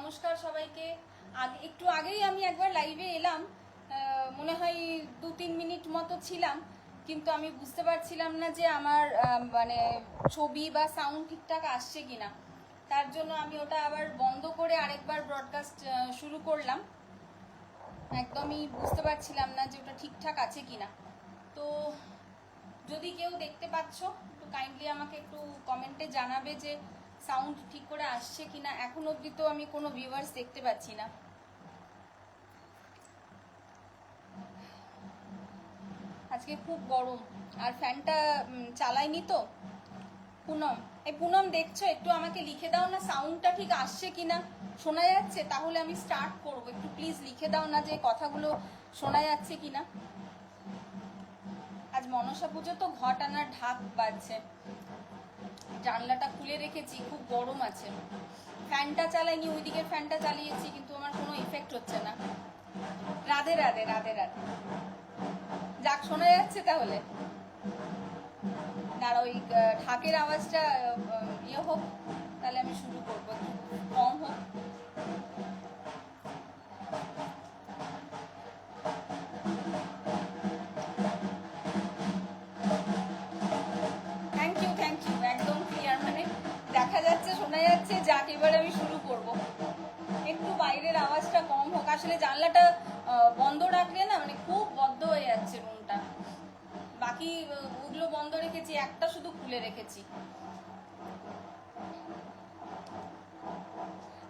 নমস্কার সবাইকে। একটু আগেই আমি একবার লাইভে এলাম, মনে হয় 2-3 মিনিট মতো ছিলাম, কিন্তু আমি বুঝতে পারছিলাম না যে আমার মানে ছবি বা সাউন্ড ঠিকঠাক আসছে কিনা। তার জন্য আমি ওটা আবার বন্ধ করে আরেকবার ব্রডকাস্ট শুরু করলাম। একদমই বুঝতে পারছিলাম না যে ওটা ঠিকঠাক আছে কিনা। তো যদি কেউ দেখতে পাচ্ছ একটু কাইন্ডলি আমাকে একটু কমেন্টে জানাবে যে সাউন্ড ঠিক করে আসছে কিনা। এখন অবধি তো আমি কোনো ভিউয়ার্স দেখতে পাচ্ছি না। আজকে খুব গরম আর ফ্যানটা চালাইনি তো। পুনম দেখছো, একটু আমাকে লিখে দাও না সাউন্ডটা ঠিক আসছে কিনা, শোনা যাচ্ছে? তাহলে আমি স্টার্ট করব। একটু প্লিজ লিখে দাও না যে কথাগুলো শোনা যাচ্ছে কিনা। আজ মনসা পুজো তো ঘট আনার ঢাক বাজছে। জানলাটা খুলে রেখেছি, খুব গরম আছে। ফ্যানটা চালাইনি, ওই দিকের ফ্যানটা চালিয়েছি, কিন্তু আমার কোনো ইফেক্ট হচ্ছে না। রাধে রাধে রাধে রাধে। যাক, শোনা যাচ্ছে তাহলে। দাঁড়া, ওই ঢাকের আওয়াজটা ইয়ে হোক, তাহলে আমি শুরু করবো, কম হোক। থ্যাংক ইউ থ্যাংক ইউ, একদম ক্লিয়ার, মানে দেখা যাচ্ছে, শোনা যাচ্ছে। যাক, এবার আমি শুরু করব। একটু বাইরের আওয়াজটা কম হোক। আসলে জানলাটা বন্ধ রাখলে না, মানে খুব বদ্ধ হয়ে যাচ্ছে রুমটা। বাকি ওগুলো বন্ধ রেখেছি, একটা শুধু খুলে রেখেছি।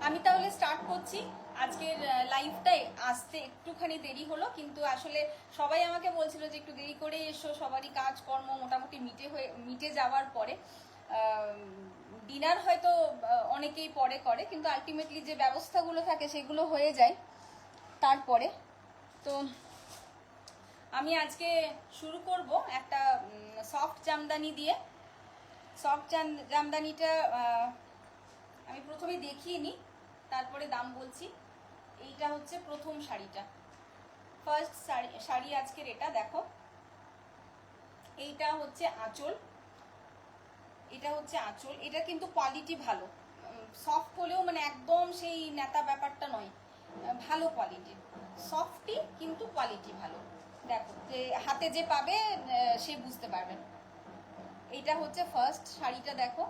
আমি তাহলে স্টার্ট করছি। আজকের লাইভটাই আসতে একটুখানি দেরি হলো, কিন্তু আসলে সবাই আমাকে বলছিল যে একটু দেরি করে এসো, সবারই কাজকর্ম মোটামুটি মিটে যাওয়ার পরে। ডিনার হয়তো অনেকেই পরে করে, কিন্তু আলটিমেটলি যে ব্যবস্থাগুলো থাকে সেগুলো হয়ে যায় তারপরে। তো আমি আজকে শুরু করব একটা সফট জামদানি দিয়ে। সফট জামদানিটা আমি প্রথমে দেখিয়ে নিই, তারপরে দাম বলছি। এইটা হচ্ছে প্রথম শাড়িটা, ফার্স্ট শাড়ি আজকের। এটা দেখো, এইটা হচ্ছে আঁচল। এটা হচ্ছে আঁচল। এটা কিন্তু কোয়ালিটি ভালো, সফট হলেও মানে একদম সেই নেতা ব্যাপারটা নয়, ভালো কোয়ালিটির। সফটই কিন্তু কোয়ালিটি ভালো। দেখো, যে হাতে যে পাবে সে বুঝতে পারবে। এইটা হচ্ছে ফার্স্ট শাড়িটা। দেখো,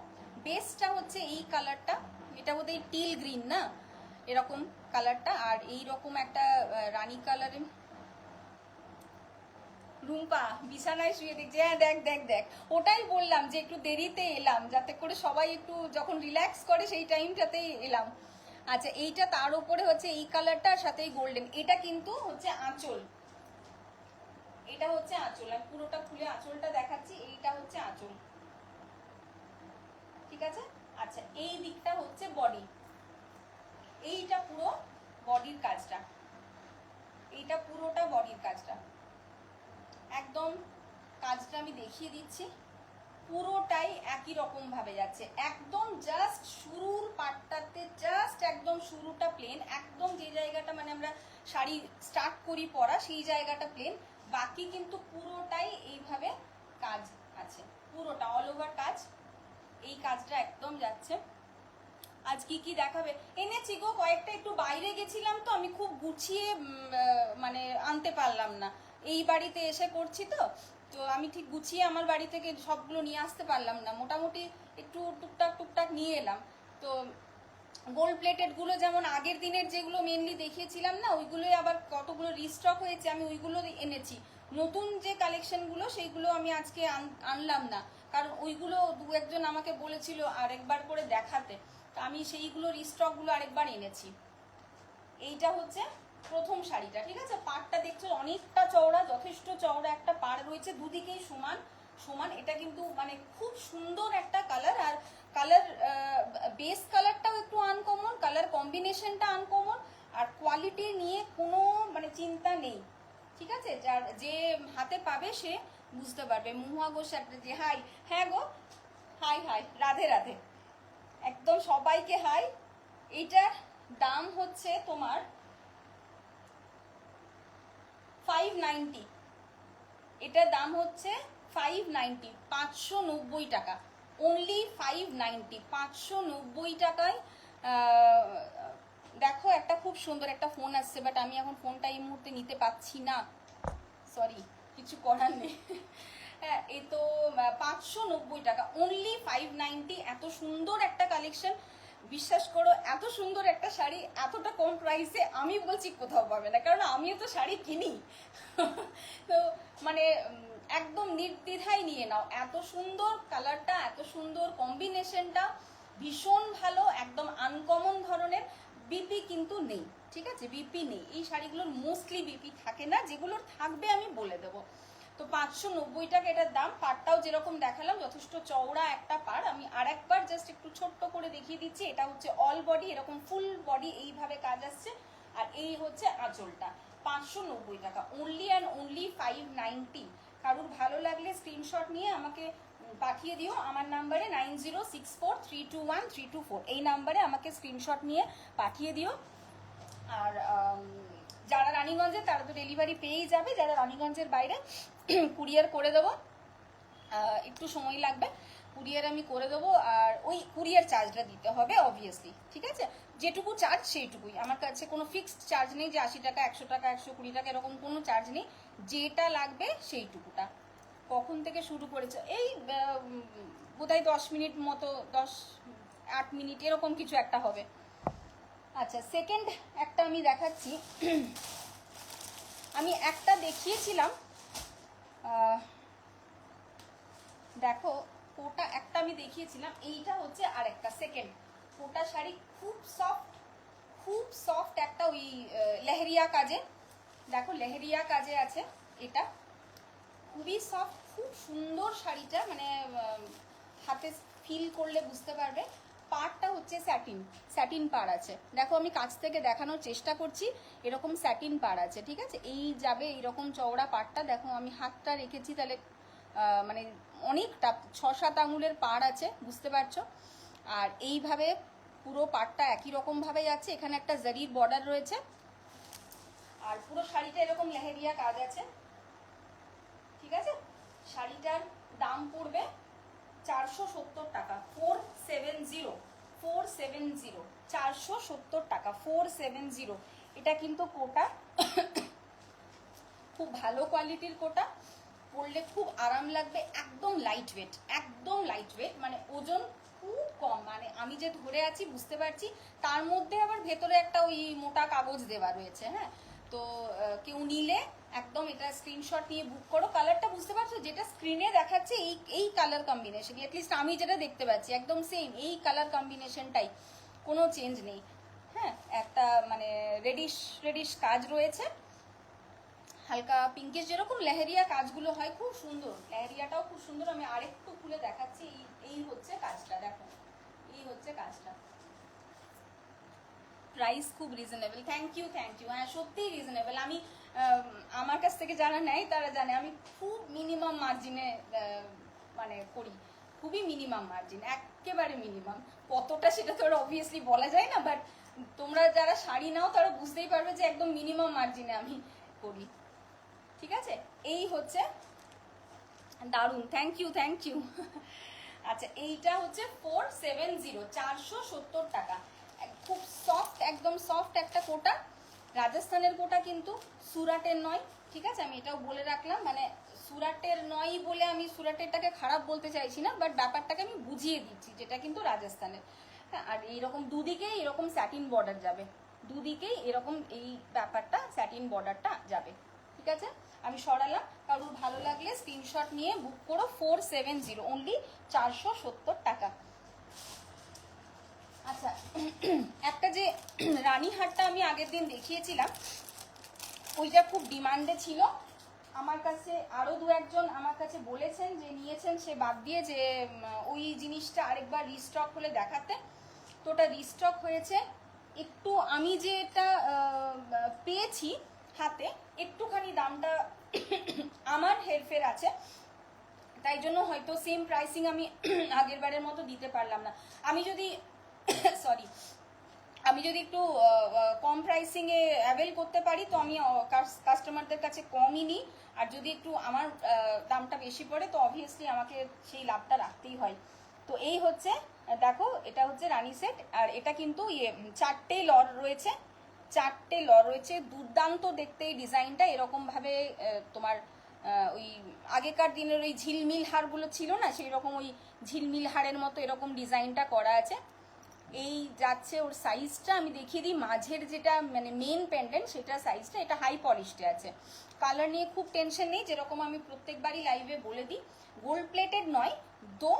বেসটা হচ্ছে এই কালারটা। এটা বোধহয় টিল গ্রিন না, এরকম কালারটা। আর এই রকম একটা রানী কালারের। রুম্পা বিছানায় শুয়ে দেখছে। হ্যাঁ, দেখ দেখ দেখ, ওটাই বললাম যে একটু দেরিতে এলাম, যাতে করে সবাই একটু যখন রিল্যাক্স করে সেই টাইমটাতেই এলাম। আচ্ছা, এইটা তার উপরে হচ্ছে এই কালারটার সাথে গোল্ডেন। এটা কিন্তু হচ্ছে আঁচল। এটা হচ্ছে আঁচল। আমি পুরোটা খুলে আঁচলটা দেখাচ্ছি। এইটা হচ্ছে আঁচল, ঠিক আছে? আচ্ছা, এই দিকটা হচ্ছে বডি। এইটা পুরো বডির কাজটা, এইটা পুরোটা বডির কাজটা। একদম কাজটা আমি দেখিয়ে দিচ্ছি। পুরোটাই একই রকম ভাবে যাচ্ছে, একদম জাস্ট শুরুর পাটটাতে, জাস্ট একদম শুরুটা প্লেন, একদম যে জায়গাটা মানে আমরা শাড়ি স্টার্ট করি পরা সেই জায়গাটা প্লেন। বাকি কিন্তু পুরোটাই এইভাবে কাজ আছে, পুরোটা অল ওভার কাজ। এই কাজটা একদম যাচ্ছে। আজ কি কি দেখাবে এনেছি গো, কয়েকটা একটু বাইরে গেছিলাম তো, আমি খুব গুছিয়ে মানে আনতে পারলাম না। এই বাড়িতে এসে করছি তো, তো আমি ঠিক গুছিয়ে আমার বাড়ি থেকে সবগুলো নিয়ে আসতে পারলাম না। মোটামুটি একটু টুকটাক টুকটাক নিয়ে এলাম। তো গোল্ড প্লেটেড গুলো যেমন আগের দিনের যেগুলো মেনলি দেখিয়েছিলাম না, ওইগুলোই আবার কতগুলো রিস্টক হয়েছে, আমি ওইগুলো এনেছি। নতুন যে কালেকশনগুলো সেইগুলো আমি আজকে আনলাম না, কারণ ওইগুলো দু একজন আমাকে বলেছিল আরেকবার করে দেখাতে, তো আমি সেইগুলো রিস্টকগুলো আরেকবার এনেছি। এইটা হচ্ছে প্রথম শাড়িটা, ঠিক আছে? পাড়টা দেখছো অনেকটা চওড়া, যথেষ্ট চওড়া একটা পাড় রয়েছে, দুদিকেই সমান সমান। এটা কিন্তু মানে খুব সুন্দর একটা কালার। আর কালার বেস কালারটাও একটু আনকমন, কালার কম্বিনেশনটা আনকমন। আর কোয়ালিটি নিয়ে কোনো মানে চিন্তা নেই, ঠিক আছে? যার যে হাতে পাবে সে বুঝতে পারবে। মুহুয়া গো যে হাই। হ্যাঁ গো, হাই হাই, রাধে রাধে, একদম সবাইকে হাই। এইটার দাম হচ্ছে তোমার 590। এটার দাম হচ্ছে 590, 590 টাকা। অনলি 590, 590 টাকায় দেখো একটা খুব সুন্দর একটা ফোন আসছে, বাট আমি এখন ফোনটা এই মুহূর্তে নিতে পাচ্ছি না, সরি, কিছু করার নেই। হ্যাঁ, এই তো 590 টাকা, অনলি 590। এত সুন্দর একটা কালেকশন, বিশ্বাস করো এত সুন্দর একটা শাড়ি এতটা কম প্রাইসে আমি বলছি কোথাও পাবে না, কারণ আমিও তো শাড়ি কিনি। তো মানে একদম নির্দ্বিধায় নিয়ে নাও, এত সুন্দর কালারটা, এত সুন্দর কম্বিনেশনটা, ভীষণ ভালো, একদম আনকমন ধরনের। বিপি কিন্তু নেই, ঠিক আছে, বিপি নেই এই শাড়িগুলোর, মোস্টলি বিপি থাকে না, যেগুলোর থাকবে আমি বলে দেবো। তো 590 টাকা এটার দাম। পাড়টাও যেরকম দেখালাম যথেষ্ট চওড়া একটা পাড়, আমি আর একবার জাস্ট একটু ছোট্ট করে দেখিয়ে দিচ্ছি। এটা হচ্ছে অল বডি, এরকম ফুল বডি এইভাবে কাজ আসছে, আর এই হচ্ছে আঁচলটা। 590 টাকা, অনলি অ্যান্ড অনলি 590। কারুর ভালো লাগলে স্ক্রিনশট নিয়ে আমাকে পাঠিয়ে দিও আমার নাম্বারে 9064321324, এই নাম্বারে আমাকে স্ক্রিনশট নিয়ে পাঠিয়ে দিও। আর যারা রানীগঞ্জে তারা তো ডেলিভারি পেয়েই যাবে, যারা রানীগঞ্জের বাইরে কুরিয়ার করে দেবো, একটু সময় লাগবে, কুরিয়ার আমি করে দেবো। আর ওই কুরিয়ার চার্জটা দিতে হবে অবভিয়াসলি, ঠিক আছে, যেটুকু চার্জ সেইটুকুই, আমার কাছে কোনো ফিক্সড চার্জ নেই যে 80 টাকা 100 টাকা 120 টাকা এরকম কোনো চার্জ নেই, যেটা লাগবে সেইটুকুটা। কখন থেকে শুরু করেছে, এই বোধহয় 10 মিনিট মতো, 8 মিনিট এরকম কিছু একটা হবে। আচ্ছা, সেকেন্ড একটা আমি দেখাচ্ছি। আমি একটা দেখিয়েছিলাম, দেখো কোটা একটা আমি দেখিয়েছিলাম, এইটা হচ্ছে আর একটা সেকেন্ড কোটা শাড়ি, খুব সফট, খুব সফট একটা ওই লেহেরিয়া কাজে, দেখো লেহেরিয়া কাজে আছে, এটা খুবই সফট, খুব সুন্দর শাড়িটা, মানে হাতে ফিল করলে বুঝতে পারবে। পাড়টা হচ্ছে স্যাটিন, স্যাটিন পাড় আছে, দেখো আমি কাছ থেকে দেখানোর চেষ্টা করছি, এরকম স্যাটিন পাড় আছে, ঠিক আছে, এই যাবে এইরকম চওড়া পাড়টা, দেখো আমি হাতটা রেখেছি, তাহলে মানে অনেকটা 6-7 আঙুলের পাড় আছে, বুঝতে পারছো। আর এইভাবে পুরো পাড়টা একই রকম ভাবে যাচ্ছে, এখানে একটা জারির বর্ডার রয়েছে, আর পুরো শাড়িটা এরকম লেহেরিয়া কাজ আছে, ঠিক আছে। শাড়িটার দাম পড়বে 470 টাকা, 470, 470 টাকা, 470। এটা কিন্তু কোটা, খুব ভালো কোয়ালিটির কোটা, পরলে খুব আরাম লাগবে, একদম লাইট ওয়েট, একদম লাইট ওয়েট, মানে ওজন খুব কম, মানে আমি যে ধরে আছি বুঝতে পারছি, তার মধ্যে আবার ভেতরে একটা ওই মোটা কাগজ দেওয়া রয়েছে। হ্যাঁ, তো কেউ নিলে একদম এটা স্ক্রিনশট নিয়ে বুক করো। কালারটা বুঝতে পারছো, যেটা স্ক্রিনে দেখাচ্ছে এই এই কালার কম্বিনেশন, অ্যাটলিস্ট আমি যেটা দেখতে পাচ্ছি একদম সেম এই কালার কম্বিনেশনটাই, কোনো চেঞ্জ নেই। হ্যাঁ, একটা মানে রেডিশ রেডিশ কাজ রয়েছে, হালকা পিঙ্কিশ, যেরকম লেহেরিয়া কাজগুলো হয়, খুব সুন্দর, লেহেরিয়াটাও খুব সুন্দর। আমি আরেকটু খুলে দেখাচ্ছি, এই হচ্ছে কাজটা, দেখো এই হচ্ছে কাজটা। প্রাইস খুব reasonable, thank you thank you, হ্যাঁ সত্যিই রিজনেবল। আমি আমার কাছ থেকে যারা নেয় তারা জানে আমি খুব মিনিমাম মার্জিনে মানে করি, খুবই মিনিমাম মার্জিন, একেবারে মিনিমাম। কতটা সেটা তো অবভিয়াসলি বলা যায় না, বাট তোমরা যারা শাড়ি নাও তারা বুঝতেই পারবে যে একদম মিনিমাম মার্জিনে আমি করি, ঠিক আছে। এই হচ্ছে, দারুণ, থ্যাংক ইউ থ্যাংক ইউ। আচ্ছা, এইটা হচ্ছে 470, 470 টাকা, খুব সফট, একদম সফট একটা কোটা, রাজস্থানের কোটা কিন্তু, সুরাটের নয়, ঠিক আছে, আমি এটাও বলে রাখলাম, মানে সুরাটের নয় বলে আমি সুরাটেরটাকে খারাপ বলতে চাইছি না, বাট ব্যাপারটাকে আমি বুঝিয়ে দিচ্ছি, যেটা কিন্তু রাজস্থানের। হ্যাঁ, আর এইরকম দুদিকেই এরকম স্যাটিন বর্ডার যাবে, দুদিকেই এরকম এই ব্যাপারটা স্যাটিন বর্ডারটা যাবে, ঠিক আছে। আমি সরালাম, কারোর ভালো লাগলে স্ক্রিনশট নিয়ে বুক করো, 470, অনলি 470 টাকা। আচ্ছা, একটা যে রানীহাটটা আমি আগের দিন দেখিয়েছিলাম, ওইটা খুব ডিমান্ডে ছিল আমার কাছে, আরো দু একজন আমার কাছে বলেছেন যে নিয়েছেন, সে বাদ দিয়ে, যে ওই জিনিসটা আরেকবার রিস্টক হলে দেখাতে, তো ওটা রিস্টক হয়েছে। একটু আমি যে এটা পেয়েছি হাতে, একটুখানি দামটা আমার হেরফের আছে, তাই জন্য হয়তো সেম প্রাইসিং আমি আগের বারের মতো দিতে পারলাম না। আমি যদি সরি, আমি যদি একটু কম প্রাইসিংয়ে অ্যাভেল করতে পারি তো আমি কাস্টমারদের কাছে কমই নিই, আর যদি একটু আমার দামটা বেশি পড়ে তো অবভিয়াসলি আমাকে সেই লাভটা রাখতেই হয়। তো এই হচ্ছে দেখো, এটা হচ্ছে রানী সেট, আর এটা কিন্তু ইয়ে 4টে লর রয়েছে, 4টে লর রয়েছে। দুর্দান্ত দেখতে এই ডিজাইনটা। এরকম ভাবে তোমার ওই আগেকার দিনের ওই ঝিলমিল হারগুলো ছিল না, সেই রকম ওই ঝিলমিল হারের মতো এরকম ডিজাইনটা করা আছে। এই যাচ্ছে ওর সাইজটা আমি দেখিয়ে দিই। মাঝের যেটা মানে মেন পেন্ডেন্ট সেটা সাইজটা, এটা হাই পলিশডে আছে। কালার নিয়ে খুব টেনশন নেই, যেরকম আমি প্রত্যেকবারই লাইভে বলে দিই, গোল্ড প্লেটেড নয়, তো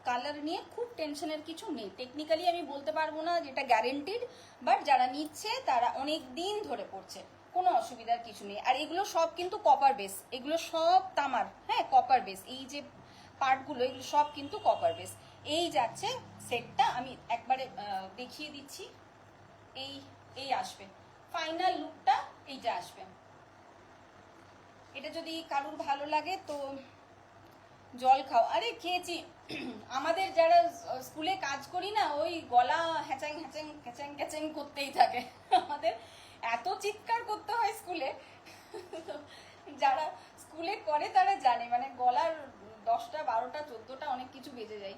কালার নিয়ে খুব টেনশনের কিছু নেই। টেকনিক্যালি আমি বলতে পারবো না যেটা গ্যারেন্টিড, বাট যারা নিচ্ছে তারা অনেক দিন ধরে পড়ছে, কোনো অসুবিধার কিছু নেই। আর এগুলো সব কিন্তু কপার বেস, এগুলো সব তামার, হ্যাঁ কপার বেস। এই যে পার্টগুলো এগুলো সব কিন্তু কপার বেস। এই যাচ্ছে সেটটা, আমি একবারে দেখিয়ে দিচ্ছি। এই এই আসবে ফাইনাল লুকটা, এইটা আসবে। এটা যদি কারুর ভালো লাগে তো জল খাও। আরে খেয়েছি। আমাদের যারা স্কুলে কাজ করি না, ওই গলা হ্যাচাং হ্যাচাং হ্যাচাং হ্যাচাং করতেই থাকে। আমাদের এত চিৎকার করতে হয় স্কুলে, যারা স্কুলে করে তারা জানে, মানে গলার 10টা 12টা 14টা অনেক কিছু বেজে যায়।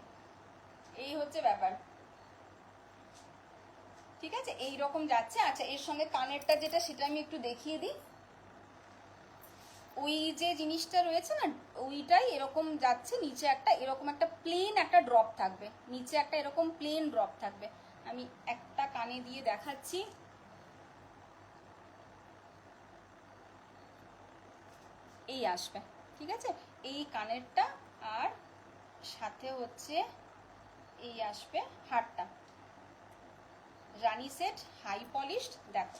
এই হচ্ছে ব্যাপার, ঠিক আছে? এই রকম যাচ্ছে। আচ্ছা, এর সঙ্গে কানেরটা যেটা, সেটা আমি একটু দেখিয়ে দিই। ওই যে জিনিসটা রয়েছে না, ওইটাই এরকম যাচ্ছে। নিচে একটা এরকম একটা প্লেন একটা ড্রপ থাকবে, নিচে একটা এরকম প্লেন ড্রপ থাকবে। আমি একটা কানে দিয়ে দেখাচ্ছি। এই আসবে, ঠিক আছে? এই কানেরটা, আর সাথে হচ্ছে এই আসবে হারটা। রানী সেট, হাই পলিশড। দেখো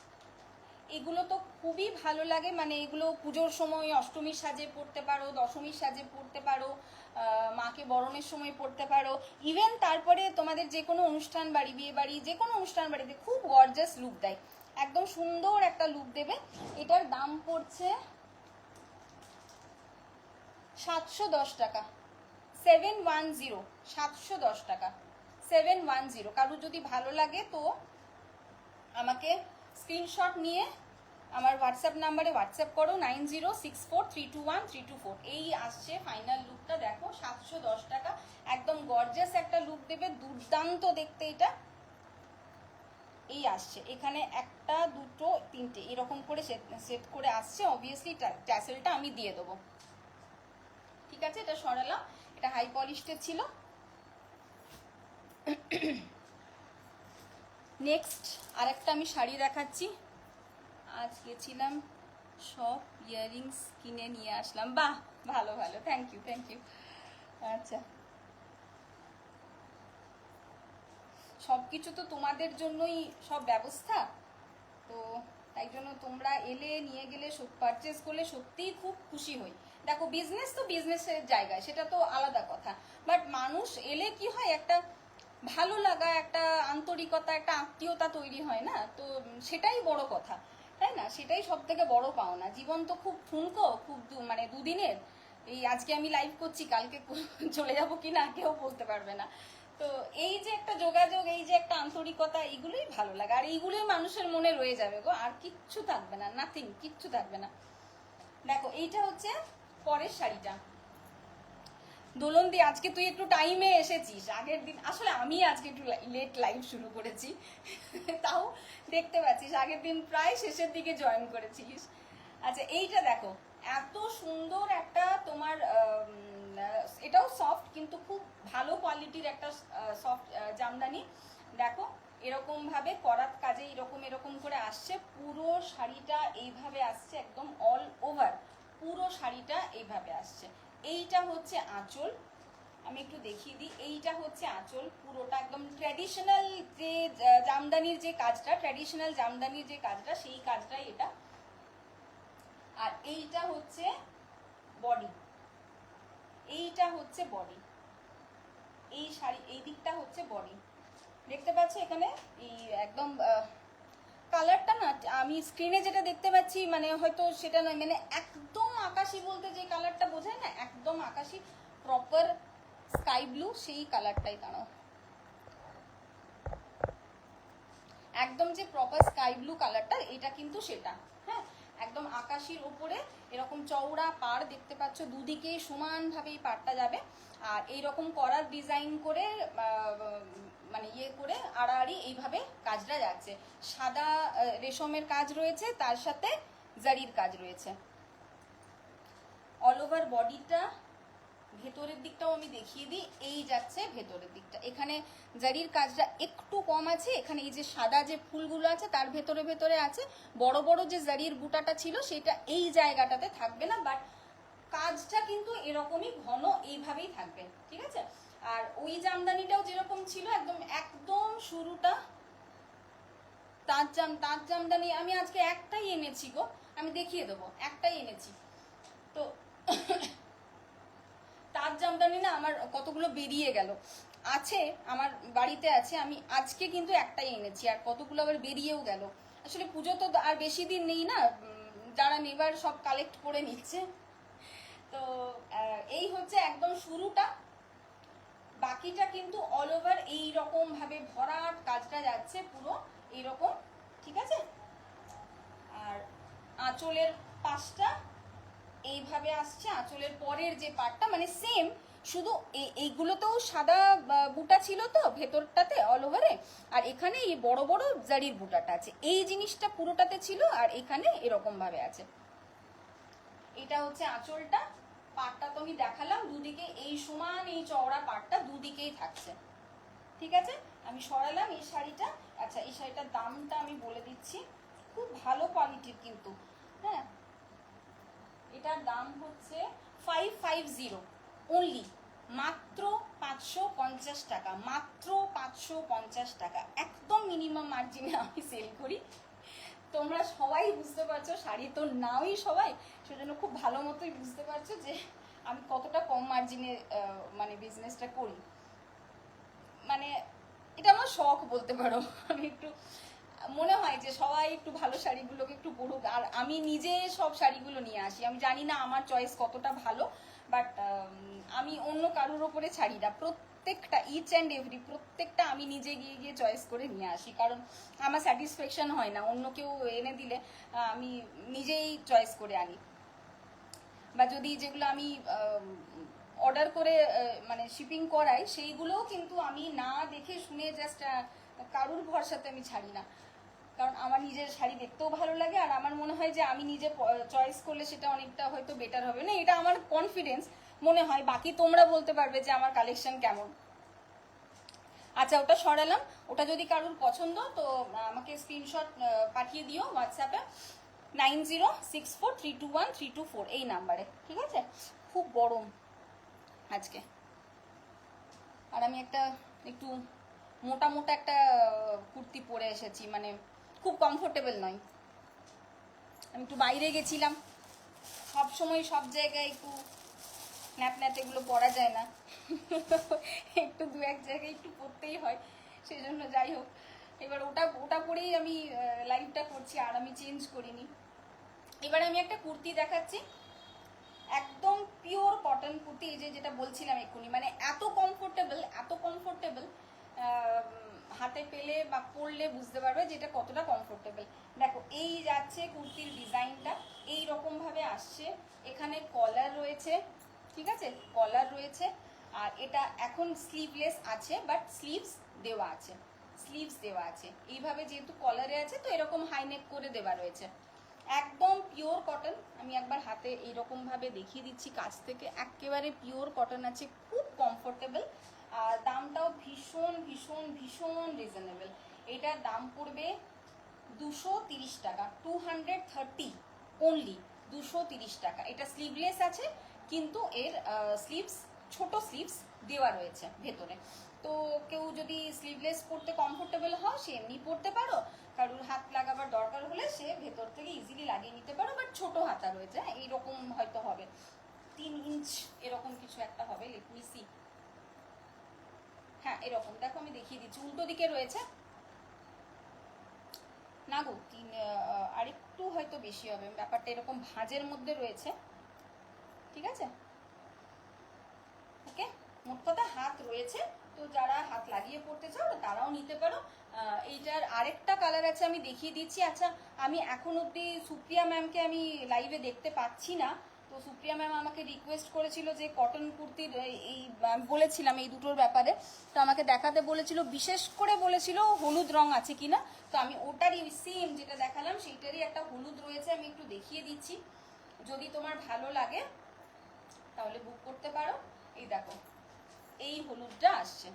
এগুলো তো খুবই ভালো লাগে, মানে এগুলো পুজোর সময় অষ্টমীর সাজে পড়তে পারো, দশমীর সাজে পড়তে পারো, মাকে বরণের সময় পড়তে পারো, ইভেন তারপরে তোমাদের যে কোনো অনুষ্ঠান বাড়ি, বিয়ে বাড়ি, যে কোনো অনুষ্ঠান বাড়িতে খুব গর্জাস লুক দেয়, একদম সুন্দর একটা লুক দেবে। এটার দাম পড়ছে 710 টাকা, 710, 710 টাকা, 710। কারুর যদি ভালো লাগে তো আমাকে স্ক্রিনশট নিয়ে আমার হোয়াটসঅ্যাপ নাম্বারে হোয়াটসঅ্যাপ করো, 9064321324। এই আসছে ফাইনাল লুকটা। দেখো 710 টাকা, একদম গর্জাস একটা লুক দেবে, দুর্দান্ত দেখতে এটা। এই আসছে এখানে একটা দুটো তিনটে এরকম করে সেট করে আসছে। অবভিয়াসলি ট্যাসেলটা আমি দিয়ে দেবো, ঠিক আছে? এটা সরালাম, এটা হাই পলিশড ছিল। নেক্সট আরেকটা আমি শাড়ি দেখাচ্ছি। আজ গেছিলাম, সব ইয়াররিংস কিনে নিয়ে আসলাম। বাহ, ভালো ভালো, থ্যাংক ইউ থ্যাংক ইউ। আচ্ছা, সব কিছু তো তোমাদের জন্যই সব ব্যবস্থা, তো তাই জন্য তোমরা এলে, নিয়ে গেলে, পারচেস করলে সত্যিই খুব খুশি হই। দেখো বিজনেস তো বিজনেসের জায়গায়, সেটা তো আলাদা কথা, বাট মানুষ এলে কি হয়, একটা ভালো লাগা, একটা আন্তরিকতা, একটা আত্মীয়তা তৈরি হয় না, তো সেটাই বড় কথা, তাই না? সেটাই সব থেকে বড় পাওনা। জীবন তো খুব ঠুনকো, খুব মানে দুদিনের। এই আজকে আমি লাইভ করছি, কালকে চলে যাবো কিনা কেউ বলতে পারবে না। তো এই যে একটা যোগাযোগ, এই যে একটা আন্তরিকতা, এইগুলোই ভালো লাগে, আর এইগুলোই মানুষের মনে রয়ে যাবে গো, আর কিচ্ছু থাকবে না, নাথিং, কিচ্ছু থাকবে না। দেখো এইটা হচ্ছে পরের শাড়িটা। দোলন্দি, আজকে তুই একটু টাইমে এসেছিস, আগের দিন আসলে আমি আজকে একটু লেট লাইভ শুরু করেছি, তাও দেখতে পাচ্ছিস আগের দিন প্রায় শেষের দিকে জয়েন করেছিস। আচ্ছা এইটা দেখো, এত সুন্দর একটা তোমার এটাও সফট, কিন্তু খুব ভালো কোয়ালিটির একটা সফট জামদানি। দেখো এরকম ভাবে করাত কাজে এরকম এরকম করে আসছে, পুরো শাড়িটা এইভাবে আসছে, একদম অল ওভার পুরো শাড়িটা এইভাবে আসছে। এইটা হচ্ছে আঁচল, আমি একটু দেখিয়ে দিই। এইটা হচ্ছে আঁচল, পুরোটা একদম ট্র্যাডিশনাল যে জামদানির যে কাজটা, ট্র্যাডিশনাল জামদানির যে কাজটা, সেই কাজটাই এটা। আর এইটা হচ্ছে বডি, এইটা হচ্ছে বডি, এই শাড়ি এই দিকটা হচ্ছে বডি। দেখতে পাচ্ছ এখানে এই একদম কালারটা না, আমি স্ক্রিনে যেটা দেখতে পাচ্ছি মানে হয়তো সেটা নয়, মানে একদম আকাশি বলতে যে কালারটা বোঝায় না, একদম আকাশি প্রপার স্কাই ব্লু, সেই কালারটাই। দাঁড়াও, একদম যে প্রপার স্কাই ব্লু কালারটা, এটা কিন্তু সেটা, হ্যাঁ একদম আকাশির উপরে এরকম চওড়া পাড় দেখতে পাচ্ছ, দুদিকে সমানভাবে এই পাড়টা যাবে। আর এইরকম করার ডিজাইন করে মানে ইয়ে করে আড়াআড়ি এইভাবে কাজটা যাচ্ছে। সাদা রেশমের কাজ রয়েছে, তার সাথে জারির কাজ রয়েছে। অল ওভার বডিটা, ভেতরের দিকটাও আমি দেখিয়ে দিই। এই যাচ্ছে ভেতরের দিকটা, এখানে জারির কাজটা একটু কম আছে। এখানে এই যে সাদা যে ফুলগুলো আছে তার ভেতরে ভেতরে আছে। বড় বড় যে জারির বুটাটা ছিল সেটা এই জায়গাটাতে থাকবে না, বাট কাজটা কিন্তু এরকমই ঘন এইভাবেই থাকবে, ঠিক আছে। আর ওই জামদানিটাও যেরকম ছিল একদম একদম শুরুটা, তাঁত জামদানি আমি আজকে একটাই এনেছি গো, আমি দেখিয়ে দেবো, একটাই এনেছি। তো তাঁত জামদানি না আমার কতগুলো বেরিয়ে গেল, আছে আমার বাড়িতে আছে, আমি আজকে কিন্তু একটাই এনেছি, আর কতগুলো আবার বেরিয়েও গেল। আসলে পুজো তো আর বেশি দিন নেই না, যারা নেবার সব কালেক্ট করে নিচ্ছে। তো এই হচ্ছে একদম শুরুটা, বাকিটা কিন্তু অল ওভার এইরকম ভাবে ভরাট কাজটা যাচ্ছে পুরো এইরকম, ঠিক আছে। আর আঁচলের পাশটা এইভাবে আসছে, আঁচলের পরের যে পার্টটা মানে সেম, শুধু এইগুলোতেও সাদা বুটা ছিল তো ভেতরটাতে অল ওভারে, আর এখানে এই বড় বড় জারির বুটাটা আছে। এই জিনিসটা পুরোটাতে ছিল, আর এখানে এরকম ভাবে আছে। এটা হচ্ছে আঁচলটা, পাটটা তো আমি দেখালাম, দুদিকে এই সমান এই চওড়া পাটটা দুদিকেই থাকছে, ঠিক আছে। আমি সরালাম এই শাড়িটা। আচ্ছা, এই শাড়িটার দামটা আমি বলে দিচ্ছি, খুব ভালো কোয়ালিটির কিন্তু, হ্যাঁ। এটার দাম হচ্ছে 550 অনলি, মাত্র 550 টাকা, মাত্র 550 টাকা, একদম মিনিমাম মার্জিনে আমি সেল করি। তোমরা সবাই বুঝতে পারছো, শাড়ি তো নাওই সবাই, সেজন্য খুব ভালো মতোই বুঝতে পারছো যে আমি কতটা কম মার্জিনে মানে বিজনেসটা করি। মানে এটা আমার শখ বলতে পারো। আমি একটু মনে হয় যে সবাই একটু ভালো শাড়িগুলোকে একটু পড়ুক, আর আমি নিজে সব শাড়িগুলো নিয়ে আসি। আমি জানি না আমার চয়েস কতটা ভালো, বাট আমি অন্য কারোর ওপরে ছাড়ি না, প্রত্যেকটা ইচ অ্যান্ড এভরি প্রত্যেকটা আমি নিজে গিয়ে গিয়ে চয়েস করে নিয়ে আসি, কারণ আমার স্যাটিসফ্যাকশন হয় না অন্য কেউ এনে দিলে, আমি নিজেই চয়েস করে আনি। বা যদি যেগুলো আমি অর্ডার করে মানে শিপিং করাই, সেইগুলোও কিন্তু আমি না দেখে শুনে জাস্ট কারুর ভরসাতে আমি ছাড়ি না, কারণ আমার নিজের শাড়ি দেখতেও ভালো লাগে, আর আমার মনে হয় যে আমি নিজে চয়েস করলে সেটা অনেকটা হয়তো বেটার হবে। না, এটা আমার কনফিডেন্স মনে হয়, বাকি তোমরা বলতে পারবে যে আমার কালেকশন কেমন। আচ্ছা, ওটা সরালাম। ওটা যদি কারুর পছন্দ তো আমাকে স্ক্রিনশট পাঠিয়ে দিও হোয়াটসঅ্যাপে 9064321324 এই নাম্বারে, ঠিক আছে। খুব গরম আজকে, আর আমি একটা একটু মোটা মোটা একটা কুর্তি পরে এসেছি, মানে খুব কমফোর্টেবল নয়। আমি একটু বাইরে গেছিলাম, সব সময় সব জায়গায় একটু ন্যাপ ন্যাপ এগুলো পরা যায় না, একটু দু এক জায়গায় একটু পরতেই হয়, সেই জন্য যাই হোক এবার ওটা পরেই আমি লাইভটা করছি, আর আমি চেঞ্জ করিনি। এবার আমি একটা কুর্তি দেখাচ্ছি, একদম পিওর কটন কুর্তি, এই যে যেটা বলছিলাম এক্ষুনি, মানে এত কমফোর্টেবল হাতে পেলে বা পরলে বুঝতে পারবে যে এটা কতটা কমফোর্টেবল। দেখো এই যাচ্ছে কুর্তির ডিজাইনটা, এই রকম ভাবে আসছে, এখানে কলার রয়েছে, ঠিক আছে, কলার রয়েছে। আর এটা এখন স্লিভলেস আছে, বাট স্লিভস দেওয়া আছে, এইভাবে যেহেতু কলারে আছে তো এরকম হাইনেক করে দেওয়া রয়েছে, একদম পিওর কটন। আমি একবার হাতে এইরকম ভাবে দেখিয়ে দিচ্ছি কাছ থেকে, একেবারে পিওর কটন আছে, খুব কমফোর্টেবল। আর দামটাও ভীষণ ভীষণ ভীষণ রিজনেবল। এটার দাম পড়বে 230 টাকা, 230 অনলি, 230 টাকা। এটা স্লিভলেস আছে, কিন্তু এর স্লিভস ছোট স্লিভস দেওয়া রয়েছে ভেতরে, তো কেউ যদি স্লিভলেস পরতে কমফোর্টেবল হয় সে এমনি পরতে পারো, কারোর হাত লাগাবার দরকার হলে সে ভেতর থেকে ইজিলি লাগিয়ে নিতে পারো, বাট ছোট হাতা রয়েছে, এইরকম হয়তো হবে 3 ইঞ্চ এরকম কিছু একটা হবে, লেট মি সি। হ্যাঁ এরকম, দেখো আমি দেখিয়ে দিচ্ছি, উল্টো দিকে রয়েছে না গো, আরেকটু হয়তো বেশি হবে, ব্যাপারটা এরকম ভাঁজের মধ্যে রয়েছে, ঠিক আছে। ওকে, মোট কথা হাত রয়েছে তো যারা হাত লাগিয়ে পড়তে চাও তারাও নিতে পারো। এইটার আরেকটা কালার আছে, আমি দেখিয়ে দিচ্ছি। আচ্ছা, আমি এখন অব্দি সুপ্রিয়া ম্যামকে আমি লাইভে দেখতে পাচ্ছি না, তো সুপ্রিয়া ম্যাম আমাকে রিকোয়েস্ট করেছিল যে কটন কুর্তির এই বলেছিলাম এই দুটোর ব্যাপারে, তো আমাকে দেখাতে বলেছিল, বিশেষ করে বলেছিল হলুদ রং আছে কিনা। তো আমি ওটারই সেম যেটা দেখালাম সেইটারই একটা হলুদ রয়েছে, আমি একটু দেখিয়ে দিচ্ছি। যদি তোমার ভালো লাগে তাহলে বুক করতে পারো। এই দেখো, এই হলুদটা আসছে,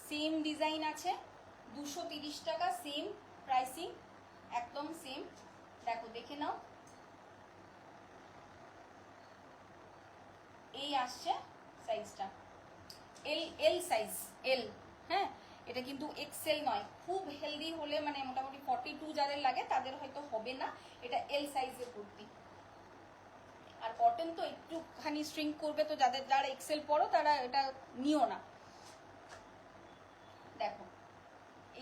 সেম ডিজাইন আছে, 230 টাকা, সেম প্রাইসিং, একদম সেম। দেখো, দেখে নাও, এই আসছে সাইজটা এল সাইজ, এল। হ্যাঁ, এটা কিন্তু এক্সেল নয়। খুব হেলদি হলে মানে মোটামুটি 42 যাদের লাগে তাদের হয়তো হবে না, এটা এল সাইজের কুর্তি। আর কটন তো একটুখানি স্ট্রিং করবে, তো যারা এক্সেল পরো তারা এটা নিও না। দেখো,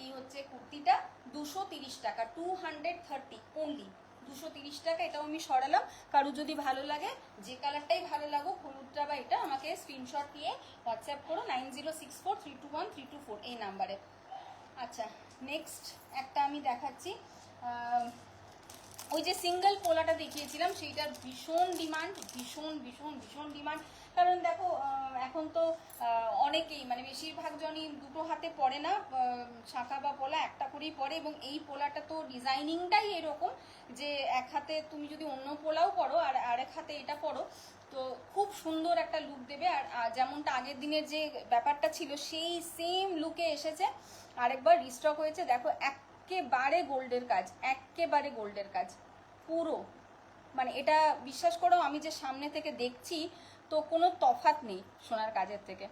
এই হচ্ছে কুর্তিটা, 230 টাকা, 230 অনলি, 230 টাকা। এটাও আমি সরালাম। কারো যদি ভালো লাগে, যে কালারটাই ভালো লাগুক, হলুদটা বা এটা, আমাকে স্ক্রিনশট নিয়ে হোয়াটসঅ্যাপ করো 9064321324 এই নাম্বারে। আচ্ছা, নেক্সট একটা আমি দেখাচ্ছি। ওই যে সিঙ্গেল পোলাটা দেখিয়েছিলাম সেইটার ভীষণ ডিমান্ড, ভীষণ ভীষণ ভীষণ ডিমান্ড। কারণ দেখো, এখন তো অনেকেই মানে বেশিরভাগ জনই দুটো হাতে পরে না, শাঁখা বা পোলা একটা করেই পরে। এবং এই পোলাটা তো ডিজাইনিংটাই এরকম যে এক হাতে তুমি যদি অন্য পোলাও পরো আর আরেক হাতে এটা পরো, তো খুব সুন্দর একটা লুক দেবে। আর যেমনটা আগের দিনের যে ব্যাপারটা ছিল সেই সেম লুকে এসেছে, আরেকবার রিস্টক হয়েছে। দেখো, একেবারে গোল্ডের কাজ, একেবারে গোল্ডের কাজ পুরো। মানে এটা বিশ্বাস করো, আমি যে সামনে থেকে দেখছি তো কোনো তফাৎ নেই সোনার কাজের থেকে।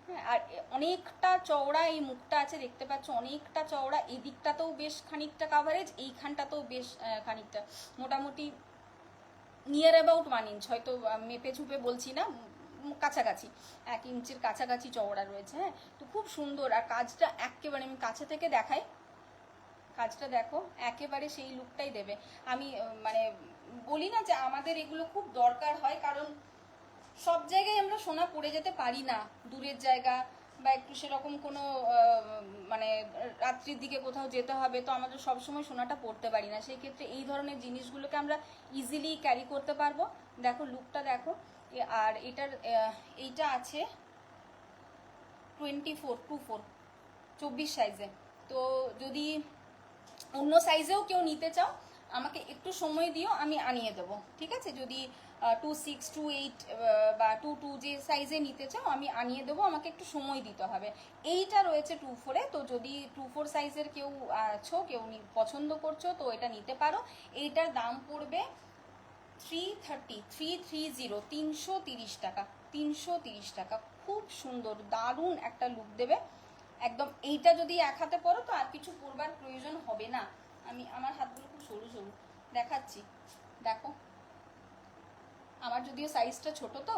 হ্যাঁ, আর অনেকটা চওড়া এই মুখটা আছে, দেখতে পাচ্ছ, অনেকটা চওড়া। এই দিকটাতেও বেশ খানিকটা কাভারেজ, এইখানটাতেও বেশ খানিকটা, মোটামুটি নিয়ার অ্যাবাউট 1 ইঞ্চ, হয়তো মেপে চুপে বলছি না, কাছাকাছি 1 ইঞ্চের কাছাকাছি চওড়া রয়েছে। হ্যাঁ, তো খুব সুন্দর। আর কাজটা একেবারে, আমি কাছে থেকে দেখাই, কাজটা দেখো, একেবারে সেই লুকটাই দেবে। আমি মানে বলি না যে আমাদের এগুলো খুব দরকার হয়, কারণ সব জায়গায় আমরা সোনা পরে যেতে পারি না, দূরের জায়গা বা একটু সেরকম কোনো মানে রাত্রির দিকে কোথাও যেতে হবে, তো আমাদের সবসময় সোনাটা পরতে পারি না। সেই ক্ষেত্রে এই ধরনের জিনিসগুলোকে আমরা ইজিলি ক্যারি করতে পারবো। দেখো, লুকটা দেখো। আর এটার এইটা আছে 24 সাইজে। তো যদি অন্য সাইজেও কেউ নিতে চাও, আমাকে একটু সময় দিও, আমি আনিয়ে দেবো, ঠিক আছে? যদি 26, 28 বা 22 যে সাইজে নিতে চাও আমি আনিয়ে দেবো, আমাকে একটু সময় দিতে হবে। এইটা রয়েছে 24-এ, তো যদি 24 সাইজের কেউ আছো, কেউ পছন্দ করছো, তো এটা নিতে পারো। এইটার দাম পড়বে 330 টাকা, 330 টাকা। খুব সুন্দর, দারুণ একটা লুক দেবে একদম। এইটা যদি এক হাতে পরো তো আর কিছু পরবার প্রয়োজন হবে না। আমি আমার হাতগুলো খুব সরু সরু দেখাচ্ছি, দেখো। আমার যদিও সাইজটা ছোট, তো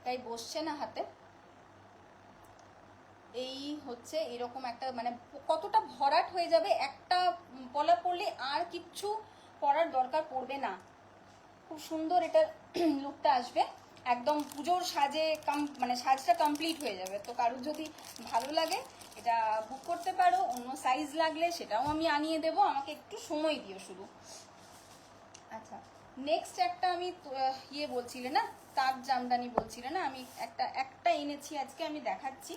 তাই বসছে না হাতে। এই হচ্ছে এরকম একটা, মানে কতটা ভরাট হয়ে যাবে, একটা পলা পরলে আর কিচ্ছু পরার দরকার পড়বে না। খুব সুন্দর এটার লুকটা আসবে, একদম পুজোর সাজে মানে সাজটা কমপ্লিট হয়ে যাবে। তো কারোর যদি ভালো লাগে এটা বুক করতে পারো। অন্য সাইজ লাগলে সেটাও আমি আনিয়ে দেবো, আমাকে একটু সময় দিও শুধু। আচ্ছা, নেক্সট একটা আমি ইয়ে বলছিলে না, তার জামদানি বলছিলে না, আমি একটা এনেছি আজকে, আমি দেখাচ্ছি।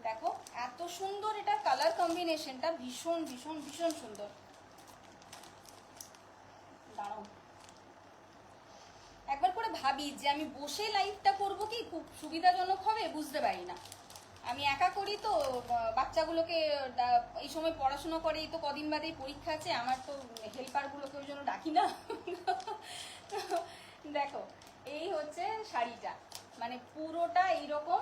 দেখো, এত সুন্দর, এটা কালার কম্বিনেশনটা ভীষণ ভীষণ ভীষণ সুন্দর। দাঁড়াও, একবার করে ভাবি যে আমি বসে লাইভটা করব কি খুব সুবিধাজনক হবে, বুঝতে পারি না। আমি একা করি তো, বাচ্চাগুলোকে এই সময় পড়াশোনা করে, এই তো কদিন বাদেই পরীক্ষা আছে, আমার তো হেল্পারগুলোকে ওই জন্য ডাকি না। দেখো, এই হচ্ছে শাড়িটা, মানে পুরোটা এইরকম।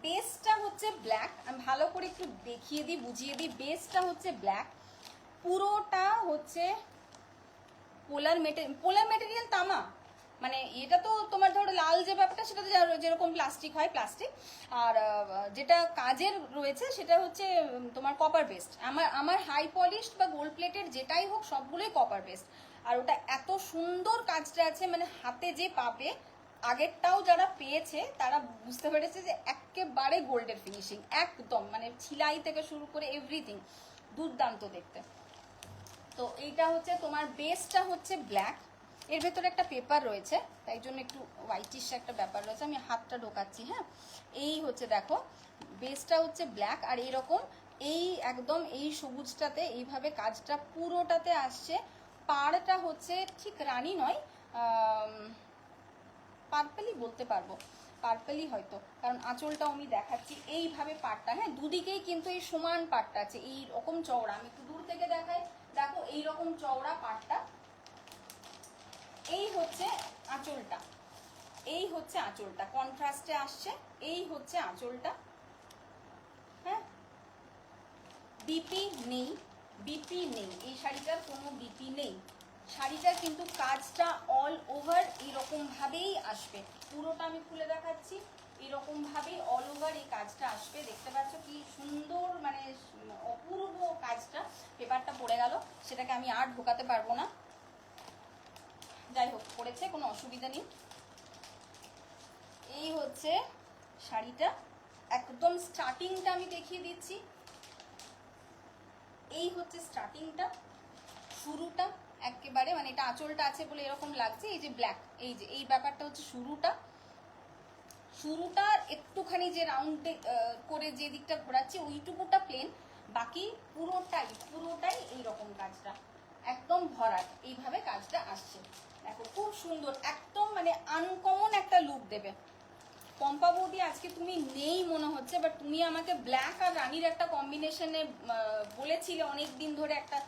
বেসটা হচ্ছে ব্ল্যাক, আমি ভালো করে একটু দেখিয়ে দিই, বুঝিয়ে দিই। বেসটা হচ্ছে ব্ল্যাক, পুরোটা হচ্ছে পোলার মেটেরিয়াল তামা। মানে এটা তো তোমার ধরো লাল যে ব্যাপারটা, সেটা তো যেরকম প্লাস্টিক হয় প্লাস্টিক, আর যেটা কাজের রয়েছে সেটা হচ্ছে তোমার কপার বেস্ট। আমার হাই পলিশড বা গোল্ড প্লেটেড যেটাই হোক সবগুলোই কপার বেস্ট। আর ওটা এত সুন্দর কাজটা আছে, মানে হাতে যে পাবে আগেরটাও যারা পেয়েছে তারা বুঝতে পেরেছে যে একেবারে গোল্ডের ফিনিশিং, একদম মানে ছিলাই থেকে শুরু করে এভরিথিং দুর্দান্ত দেখতে। তো এইটা হচ্ছে তোমার বেসটা হচ্ছে ব্ল্যাক, এর ভেতরে একটা পেপার রয়েছে তাই জন্য একটু হোয়াইটিশ একটা ব্যাপার রয়েছে, আমি হাতটা ঢোকাচ্ছি। হ্যাঁ, এই হচ্ছে দেখো বেসটা হচ্ছে ব্ল্যাক, আর এরকম এই একদম এই সবুজটাতে এইভাবে কাজটা পুরোটাতে আসছে। পাড়টা হচ্ছে ঠিক রানী নয়, পার্পেলই বলতে পারবো, পার্পেলই হয়তো, কারণ আঁচলটাও আমি দেখাচ্ছি এইভাবে পাড়টা। হ্যাঁ, দুদিকেই কিন্তু এই সমান পাড়টা আছে, এই রকম চওড়া। আমি একটু দূর থেকে দেখাই, দেখো এই রকম চওড়া পাড়টা। এই হচ্ছে আঁচলটা, এই হচ্ছে আঁচলটা, কন্ট্রাস্টে আসছে। এই হচ্ছে আঁচলটা। হ্যাঁ, বিপি নেই, বিপি নেই, এই শাড়িটার কোনো বিপি নেই। শাড়িটার কিন্তু কাজটা অল ওভার এরকম ভাবেই আসবে, পুরোটা আমি খুলে দেখাচ্ছি, এরকম ভাবেই অল ওভার এই কাজটা আসবে। দেখতে পাচ্ছ কি সুন্দর, মানে অপূর্ব কাজটা। পেপারটা পড়ে গেল, সেটাকে আমি আর ঢোকাতে পারবো না, যাই হোক পড়েছে, কোনো অসুবিধা নেই। এই হচ্ছে শাড়িটা, একদম স্টার্টিংটা আমি দেখিয়ে দিচ্ছি। এই হচ্ছে স্টার্টিংটা, শুরুটা একেবারে, মানে এটা আঁচলটা আছে বলে এরকম লাগছে। এই যে ব্ল্যাক, এই যে এই ব্যাপারটা হচ্ছে শুরুটা, শুরুটা একটুখানি যে রাউন্ড করে যে দিকটা ঘোরাচ্ছি ওইটুকুটা প্লেন, বাকি পুরোটাই এইরকম কাজটা একদম ভরাট, এইভাবে কাজটা আসছে। দেখো খুব সুন্দর, একদম মানে আনকমন একটা লুক দেবে। পম্পা বৌদি আজকে তুমি নেই মনে হচ্ছে, বাট তুমি আমাকে ব্ল্যাক আর রানীর একটা কম্বিনেশনে বলেছিলে অনেক দিন ধরে, একটা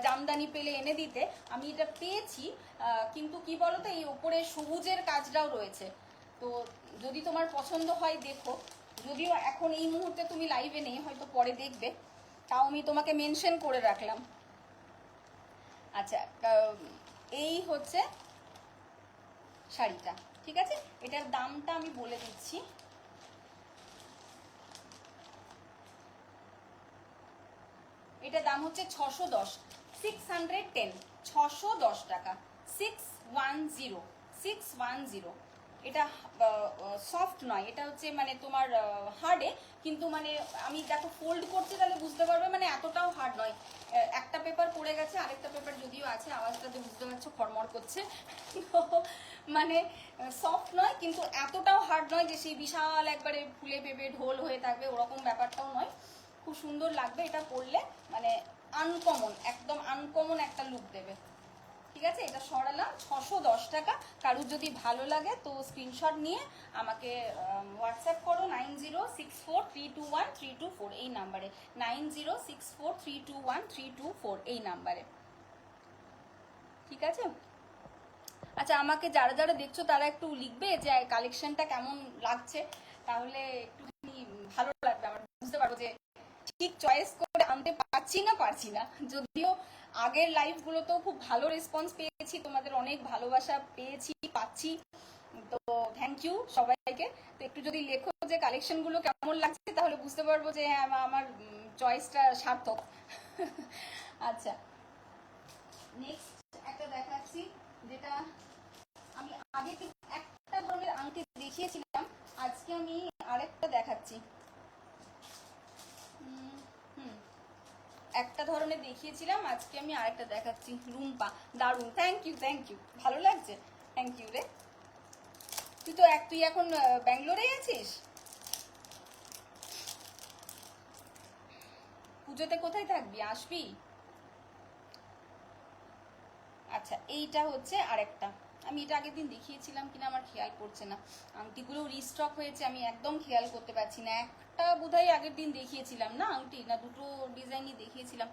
জামদানি পেলে এনে দিতে। আমি এটা পেয়েছি, কিন্তু কি বলতো এই ওপরে সবুজের কাজটাও রয়েছে। তো যদি তোমার পছন্দ হয় দেখো, যদিও এখন এই মুহূর্তে তুমি লাইভে নেই, হয়তো পরে দেখবে, তাও আমি তোমাকে মেনশন করে রাখলাম। আচ্ছা, এই হচ্ছে শাড়িটা, ঠিক আছে। এটার দামটা আমি বলে দিচ্ছি। এটার দাম হচ্ছে 610, 610, 610 টাকা, 610, 610। এটা সফট নয়, এটা হচ্ছে মানে তোমার হার্ডে, কিন্তু মানে আমি দেখো ফোল্ড করছি তাহলে বুঝতে পারবে, মানে এতটাও হার্ড নয়। একটা পেপার পড়ে গেছে, আরেকটা পেপার যদিও আছে, আওয়াজটাতে বুঝতে পারছো খড়মড় করছে। মানে সফট নয়, কিন্তু এতটাও হার্ড নয় যে সেই বিশাল একবারে ফুলে পেপে ঢোল হয়ে থাকবে, ওরকম ব্যাপারটাও নয়। খুব সুন্দর লাগবে এটা পরলে, মানে আনকমন, একদম আনকমন একটা লুক দেবে। ঠিক আছে, এটা সরালাম 610 টাকা। কারুর যদি ভালো লাগে তো স্ক্রিনশট নিয়ে আমাকে হোয়াটসঅ্যাপ করো 9064321324 এই নাম্বারে, 9064321324 এই নাম্বারে। ঠিক আছে। আচ্ছা, আমাকে যারা যারা দেখছো তারা একটু লিখবে যে কালেকশনটা কেমন লাগছে, তাহলে একটুখানি ভালো লাগবে, আমার বুঝতে পারবো যে ঠিক চয়েস করে আনতে পারছি না। যদিও আগের লাইভগুলোতেও খুব ভালো রেসপন্স পেয়েছি, তোমাদের অনেক ভালোবাসা পেয়েছি, পাচ্ছি, তো থ্যাংক ইউ সবাইকে। তো একটু যদি লেখো যে কালেকশনগুলো কেমন লাগছে, তাহলে বুঝতে পারবো যে হ্যাঁ আমার চয়েসটা সার্থক। আচ্ছা, নেক্সট একটা দেখাচ্ছি, যেটা আমি আগে একটা ধরনের আংটি দেখিয়েছিলাম, আজকে আমি আরেকটা দেখাচ্ছি। একটা ধরনের দেখিয়েছিলাম, আজকে আমি আরেকটা দেখাচ্ছি। রুম্পা, দারুণ, থ্যাংক ইউ, ভালো লাগছে, থ্যাংক ইউ রে। তুই এখন ব্যাঙ্গালোরে আছিস? পুজোতে কোথায় থাকবি, আসবি? আচ্ছা, এইটা হচ্ছে আরেকটা, আমি এটা আগের দিন দেখিয়েছিলাম কিনা আমার খেয়াল পড়ছে না। আংটিগুলো রিস্টক হয়েছে, আমি একদম খেয়াল করতে পারছি না। একটা বোধহয় আগের দিন দেখিয়েছিলাম না আংটি, না দুটো ডিজাইনই দেখিয়েছিলাম।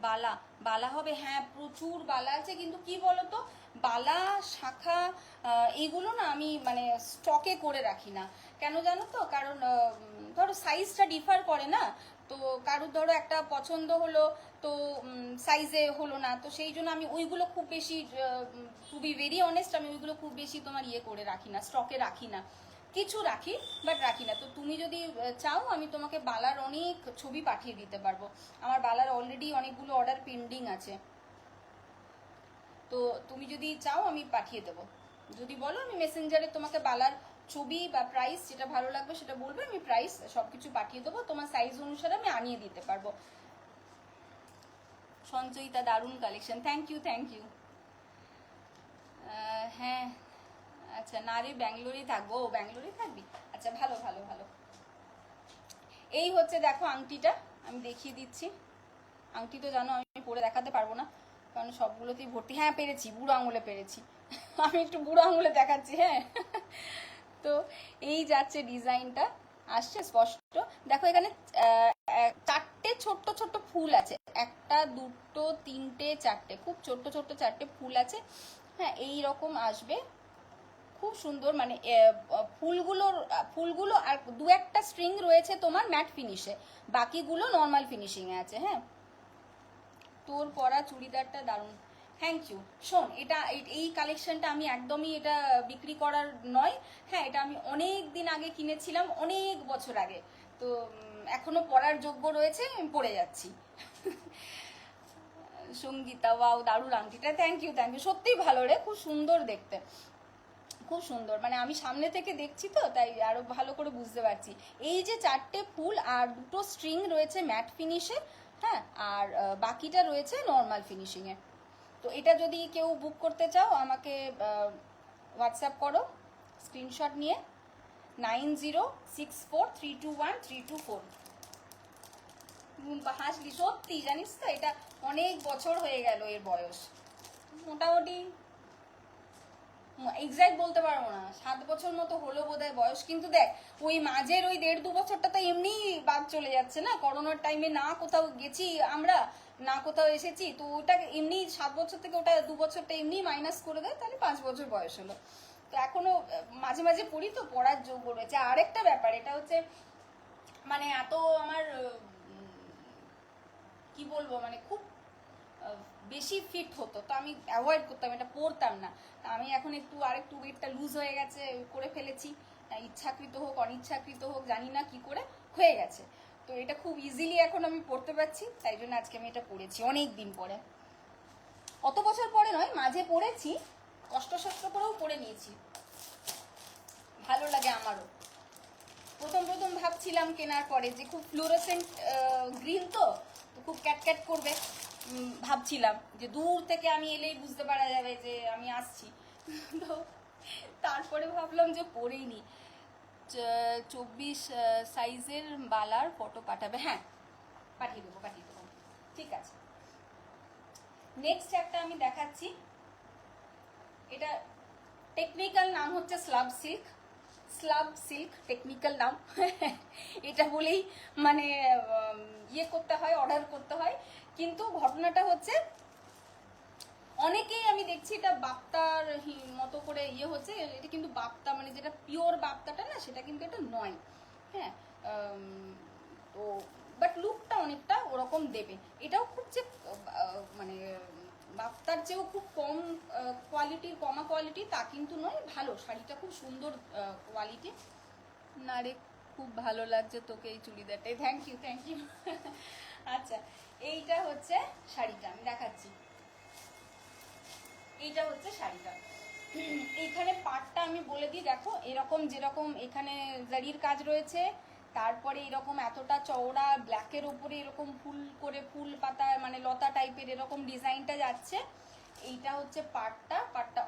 বালা, বালা হবে, হ্যাঁ প্রচুর বালা আছে, কিন্তু কি বলতো বালা শাখা এগুলো না আমি মানে স্টকে করে রাখি না। কেন জানো তো, কারণ ধরো সাইজটা ডিফার করে না, তো কারুর ধরো একটা পছন্দ হলো, তো সাইজে হলো না, তো সেই জন্য আমি ওইগুলো খুব বেশি, টু বি ভেরি অনেস্ট, আমি ওইগুলো খুব বেশি তোমার ইয়ে করে রাখি না, স্টকে রাখি না। কিছু রাখি বাট রাখি না। তো তুমি যদি চাও আমি তোমাকে বালার অনেক ছবি পাঠিয়ে দিতে পারবো, আমার বালার অলরেডি অনেকগুলো অর্ডার পেন্ডিং আছে, তো তুমি যদি চাও আমি পাঠিয়ে দেবো, যদি বলো আমি মেসেঞ্জারে তোমাকে বালার ছবি বা প্রাইস যেটা ভালো লাগবে সেটা বলবে, আমি প্রাইস সবকিছু পাঠিয়ে দেবো, তোমার সাইজ অনুসারে আমি আনিয়ে দিতে পারবো। সঞ্চয়িতা দারুণ collection, thank you thank you. হ্যাঁ আচ্ছা, না রে ব্যাঙ্গালোরেই থাকবো। ও ব্যাঙ্গালোরেই থাকবি, আচ্ছা ভালো ভালো ভালো। এই হচ্ছে দেখো আংটিটা, আমি দেখিয়ে দিচ্ছি। আংটি তো জানো আমি পরে দেখাতে পারবো না, কারণ সবগুলোতেই ভর্তি। হ্যাঁ পেরেছি, বুড়ো আঙুলে পেরেছি। আমি একটু বুড়ো আঙুলে দেখাচ্ছি, হ্যাঁ। তো এই যাচ্ছে ডিজাইনটা, আসছে স্পষ্ট। দেখো এখানে চারটে ছোট্ট ছোট্ট ফুল আছে, একটা দুটো তিনটে চারটে, খুব ছোট্ট ছোট্ট চারটে ফুল আছে। হ্যাঁ এই রকম আসবে, খুব সুন্দর। মানে ফুলগুলো আর দু একটা স্ট্রিং রয়েছে তোমার ম্যাট ফিনিশে, বাকিগুলো নর্মাল ফিনিশিং এ আছে। হ্যাঁ তোর পরা চুড়িদারটা দারুণ, থ্যাংক ইউ। শোন এটা এই কালেকশনটা আমি একদমই এটা বিক্রি করার নয়। হ্যাঁ এটা আমি অনেক দিন আগে কিনেছিলাম, অনেক বছর আগে, তো এখনো পরার যোগ্য রয়েছে, আমি পরে যাচ্ছি। সঙ্গীতা ওয়াও দারুণ আংটিটা, থ্যাংক ইউ থ্যাংক ইউ, সত্যিই ভালো রে, খুব সুন্দর দেখতে, খুব সুন্দর। মানে আমি সামনে থেকে দেখছি তো তাই আরো ভালো করে বুঝতে পারছি। এই যে চারটে ফুল আর দুটো স্ট্রিং রয়েছে ম্যাট ফিনিশে, হ্যাঁ আর বাকিটা রয়েছে নর্মাল ফিনিশিং এ। তো এটা যদি কেউ বুক করতে চাও আমাকে হোয়াটসঅ্যাপ করো স্ক্রিনশট নিয়ে, 9064321324। হাসলি, সত্যি জানিস তো এটা অনেক বছর হয়ে গেল এর বয়স, মোটামুটি এক্সাক্ট বলতে পারবো না, 7 বছর মতো হলো বোধহয় বয়স। কিন্তু দেখ ওই মাঝের ওই 1.5-2 বছরটা তো এমনি বাদ চলে যাচ্ছে না, করোনার টাইমে না কোথাও গেছি আমরা, না কোথাও এসেছি, তো ওটা এমনি 7 বছর থেকে ওটা 2 বছরটা এমনি মাইনাস করে দেয়, তাহলে 5 বছর বয়স হলো। তো এখনো মাঝে মাঝে পড়ি, তো পড়ার যোগ্য রয়েছে। আরেকটা ব্যাপার এটা হচ্ছে, মানে এত আমার কি বলবো, মানে খুব বেশি ফিট হতো, তো আমি অ্যাভয়েড করতাম, এটা পরতাম না। আমি এখন আরেকটু ওয়েটটা লুজ হয়ে গেছে, করে ফেলেছি, ইচ্ছাকৃত হোক অনিচ্ছাকৃত হোক জানি না কি করে হয়ে গেছে। তো এটা খুব ইজিলি এখন আমি পরতে পারছি, তাই জন্য আজকে আমি এটা পরেছি অনেক দিন পরে, অত বছর পরে নয়, মাঝে পরেছি, কষ্ট করেও পরে নিয়েছি, ভালো লাগে আমারও। প্রথম ভাবছিলাম কেনার পরে যে খুব ফ্লোরোসেন্ট গ্রিন, তো খুব ক্যাটক্যাট করবে, ভাবছিলাম যে দূর থেকে আমি এলেই বুঝতে পারা যাবে যে আমি আসছি। তো তারপরে ভাবলাম যে পরেই নি। 24 সাইজের বালার ফটো পাঠাবে, হ্যাঁ পাঠিয়ে দেবো ঠিক আছে। নেক্সট একটা আমি দেখাচ্ছি, এটা টেকনিক্যাল নাম হচ্ছে স্লাব সিল্ক টেকনিক্যাল নাম। এটা বলেই মানে ইয়ে করতে হয়, অর্ডার করতে হয়। কিন্তু ঘটনাটা হচ্ছে অনেকেই আমি দেখছি এটা বাপ্তার মতো করে ইয়ে হচ্ছে, এটা কিন্তু বাপ্তা মানে যেটা পিওর বাপ্তাটা না সেটা কিন্তু এটা নয়। হ্যাঁ তো বাট লুকটা অনেকটা ওরকম দেবে। এটাও খুব যে মানে বাপ্তার চেয়েও খুব কম কোয়ালিটির, কমা কোয়ালিটি তা কিন্তু নয়, ভালো শাড়িটা, খুব সুন্দর কোয়ালিটি। না রে খুব ভালো লাগছে তোকে এই চুড়িদারটাই, থ্যাংক ইউ থ্যাংক ইউ। আচ্ছা এইটা হচ্ছে শাড়িটা, আমি দেখাচ্ছি, এইটা হচ্ছে শাড়িটা। এইখানে পাটটা আমি বলে দিই, দেখো এরকম যেরকম এখানে জারির কাজ রয়েছে, তারপরে এরকম এতটা চওড়া ব্ল্যাকের উপরে এরকম ফুল করে, ফুল পাতা মানে লতা টাইপের এরকম ডিজাইনটা যাচ্ছে। এইটা হচ্ছে পাটটা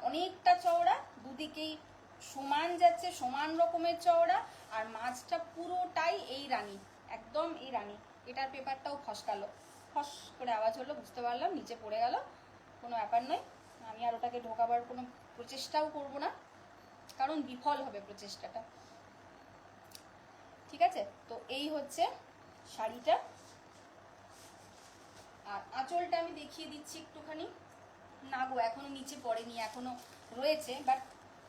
অনেকটা চওড়া, দুদিকেই সমান যাচ্ছে, সমান রকমের চওড়া, আর মাঝটা পুরোটাই এই রানী, একদম এই রানী। এটার পেপারটাও ফসকালো, ফস করে আওয়াজ হলো, বুঝতে পারলাম নিচে পড়ে গেল, কোনো ব্যাপার নয়। আমি আর ওটাকে ঢোকাবার কোনো প্রচেষ্টাও করব না, কারণ বিফল হবে প্রচেষ্টাটা, ঠিক আছে। তো এই হচ্ছে শাড়িটা, আর আঁচলটা আমি দেখিয়ে দিচ্ছি একটুখানি। না গো এখনো নিচে পড়েনি, এখনো রয়েছে, বাট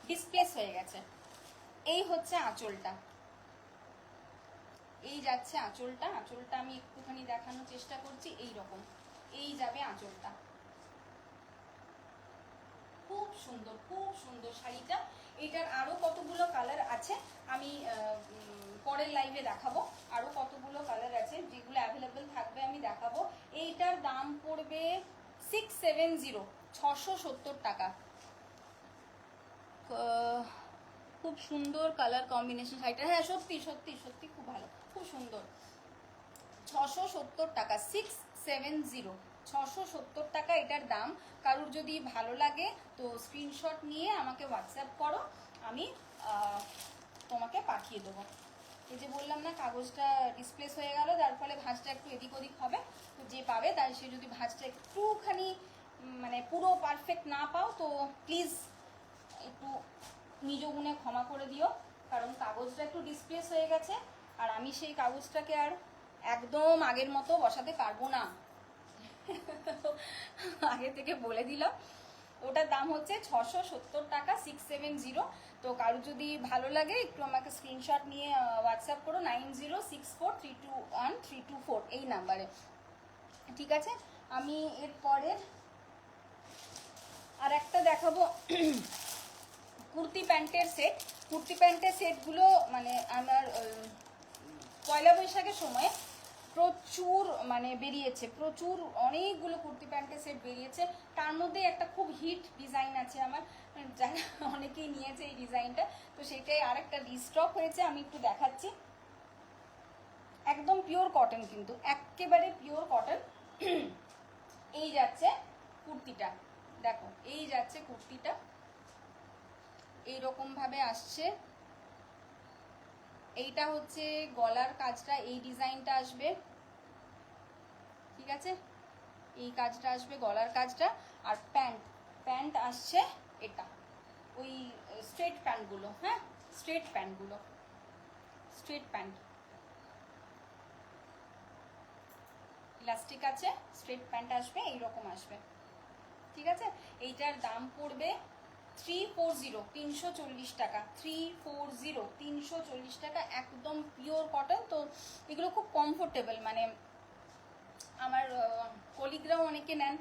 ডিসপ্লেস হয়ে গেছে। এই হচ্ছে আঁচলটা, এই যাচ্ছে আঁচলটা আমি একটুখানি দেখানোর চেষ্টা করছি। এই রকম এই যাবে আঁচলটা, খুব সুন্দর শাড়িটা। এটার আরো কতগুলো কালার আছে, আমি পরের লাইভে দেখাবো, আরো কতগুলো কালার আছে যেগুলো অ্যাভেলেবেল থাকবে আমি দেখাবো। এইটার দাম পড়বে 670, 670 টাকা, খুব সুন্দর কালার কম্বিনেশন শাড়িটা, হ্যাঁ সত্যি সত্যি সত্যি খুব ভালো, খুব সুন্দর। 670 টাকা, 670, 670 টাকা এটার দাম। কারুর যদি ভালো লাগে তো স্ক্রিনশট নিয়ে আমাকে হোয়াটসঅ্যাপ করো, আমি তোমাকে পাঠিয়ে দেবো। এই যে বললাম না কাগজটা ডিসপ্লেস হয়ে গেল, যার ফলে ভাঁজটা একটু এদিক ওদিক হবে, তো যে পাবে তাই সে যদি ভাঁজটা একটুখানি মানে পুরো পারফেক্ট না পাও তো প্লিজ একটু নিজ গুণে ক্ষমা করে দিও, কারণ কাগজটা একটু ডিসপ্লেস হয়ে গেছে আর আমি সেই কাগজটাকে আর একদম আগের মতো বসাতে পারবো না। আগে থেকে বলে দিলাম। ওটার দাম হচ্ছে 670 টাকা, 670। তো কারো যদি ভালো লাগে একটু আমাকে স্ক্রিনশট নিয়ে হোয়াটসঅ্যাপ করো 9064321324 এই নাম্বারে, ঠিক আছে? আমি এরপরে আর একটা দেখাবো কুর্তি প্যান্টের সেট। কুর্তি প্যান্টের সেটগুলো মানে আমার পয়লা বৈশাখের সময় প্রচুর মানে বেরিয়েছে, প্রচুর অনেকগুলো কুর্তি প্যান্টের সেট বেরিয়েছে। তার মধ্যে একটা খুব হিট ডিজাইন আছে আমার, যারা অনেকেই নিয়েছে এই ডিজাইনটা, তো সেটাই আরেকটা রিস্টক হয়েছে, আমি একটু দেখাচ্ছি। একদম পিওর কটন, কিন্তু একেবারে পিওর কটন। এই যাচ্ছে কুর্তিটা, দেখো এই যাচ্ছে কুর্তিটা, এইরকম ভাবে আসছে। এইটা হচ্ছে গলার কাজটা, এই ডিজাইনটা আসবে, ঠিক আছে? এই কাজটা আসবে গলার কাজটা। আর প্যান্ট আসছে এটা, ওই স্ট্রেট প্যান্টগুলো, হ্যাঁ স্ট্রেট প্যান্টগুলো, স্ট্রেট প্যান্ট ইলাস্টিক আছে, স্ট্রেট প্যান্ট আসবে, এইরকম আসবে, ঠিক আছে? এইটার দাম পড়বে 340, 340 টাকা, 340, 340 টাকা, একদম পিওর কটন। তো এগুলো খুব কমফোর্টেবল, মানে আমার কলিগরাও অনেকে নেন,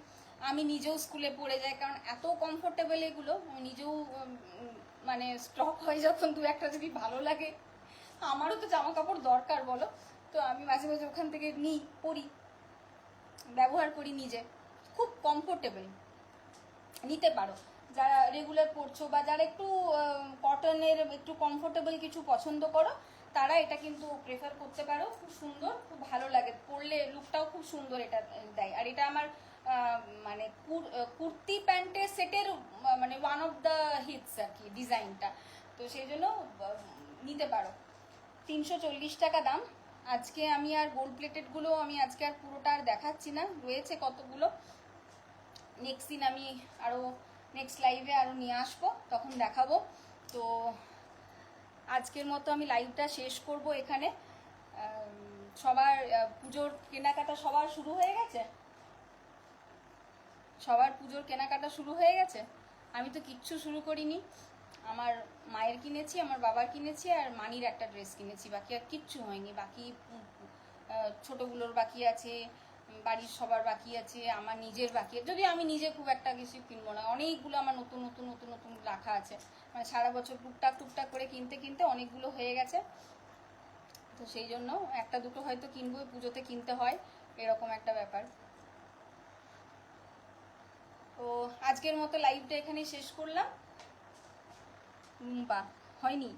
আমি নিজেও স্কুলে পড়ে যাই, কারণ এত কমফোর্টেবল এগুলো। আমি নিজেও মানে স্টক হয় যখন দু একটা যদি ভালো লাগে, আমারও তো জামা কাপড় দরকার বলো, তো আমি মাঝে মাঝে ওখান থেকে নিই, পরি, ব্যবহার করি নিজে, খুব কমফোর্টেবল, নিতে পারো যারা রেগুলার পরছো বা যারা একটু কটনের একটু কমফোর্টেবল কিছু পছন্দ করো, তারা এটা কিন্তু প্রেফার করতে পারো। খুব সুন্দর, খুব ভালো লাগে পরলে, লুকটাও খুব সুন্দর এটা দেয়। আর এটা আমার মানে কুর্তি প্যান্টের সেটের মানে ওয়ান অফ দ্য হিটস আর কি ডিজাইনটা, তো সেই জন্য নিতে পারো। 340 টাকা দাম। আজকে আমি আর গোল্ড প্লেটেডগুলো আমি আজকে আর পুরোটা আর দেখাচ্ছি না, রয়েছে কতগুলো, নেক্সট দিন আমি আরও নেক্সট লাইভে আরও নিয়ে আসবো, তখন দেখাবো। তো আজকের মতো আমি লাইভটা শেষ করব এখানে। সবার পুজোর কেনাকাটা সবার শুরু হয়ে গেছে, সবার পুজোর কেনাকাটা শুরু হয়ে গেছে। আমি তো কিচ্ছু শুরু করিনি, আমার মায়ের কিনেছি, আমার বাবার কিনেছি, আর মানির একটা ড্রেস কিনেছি, বাকি আর কিচ্ছু হয়নি। বাকি ছোটোগুলোর বাকি আছে, বাড়ির সবার বাকি আছে, আমার নিজের বাকি আছে, যদিও আমি নিজে খুব একটা কিছু কিনবো না, অনেকগুলো আমার নতুন নতুন নতুন নতুন রাখা আছে, মানে সারা বছর টুকটাক টুকটাক করে কিনতে কিনতে অনেকগুলো হয়ে গেছে। তো সেই জন্য একটা দুটো হয়তো কিনবো, পুজোতে কিনতে হয়, এরকম একটা ব্যাপার। তো আজকের মতো লাইভটা এখানেই শেষ করলাম। রুম্পা হয়নি,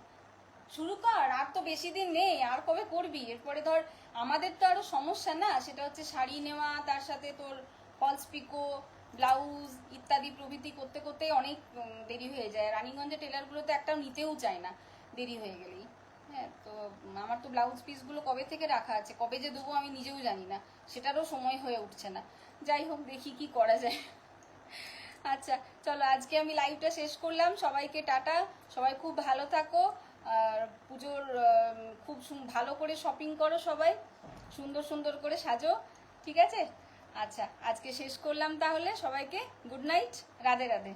শুরু কর, আর তো বেশি দিন নেই, আর কবে করবি? এরপরে ধর আমাদের তো আরো সমস্যা না, সেটা হচ্ছে শাড়ি নেওয়া, তার সাথে তোর ফলস পিকো, ব্লাউজ ইত্যাদি প্রভৃতি করতে করতে অনেক দেরি হয়ে যায়। রানীগঞ্জের টেলারগুলো তো একটাও নিতেও চায় না দেরি হয়ে গেলেই। হ্যাঁ, তো আমার তো ব্লাউজ পিসগুলো কবে থেকে রাখা আছে, কবে যে দেবো আমি নিজেও জানি না, সেটারও সময় হয়ে উঠছে না। যাই হোক, দেখি কি করা যায়। আচ্ছা চলো, আজকে আমি লাইভটা শেষ করলাম। সবাইকে টাটা, সবাই খুব ভালো থাকো, আর পুজোর খুব ভালো করে শপিং করো, সবাই সুন্দর সুন্দর করে সাজো, ঠিক আছে? আচ্ছা আজকে শেষ করলাম তাহলে, সবাইকে গুড নাইট, রাধে রাধে।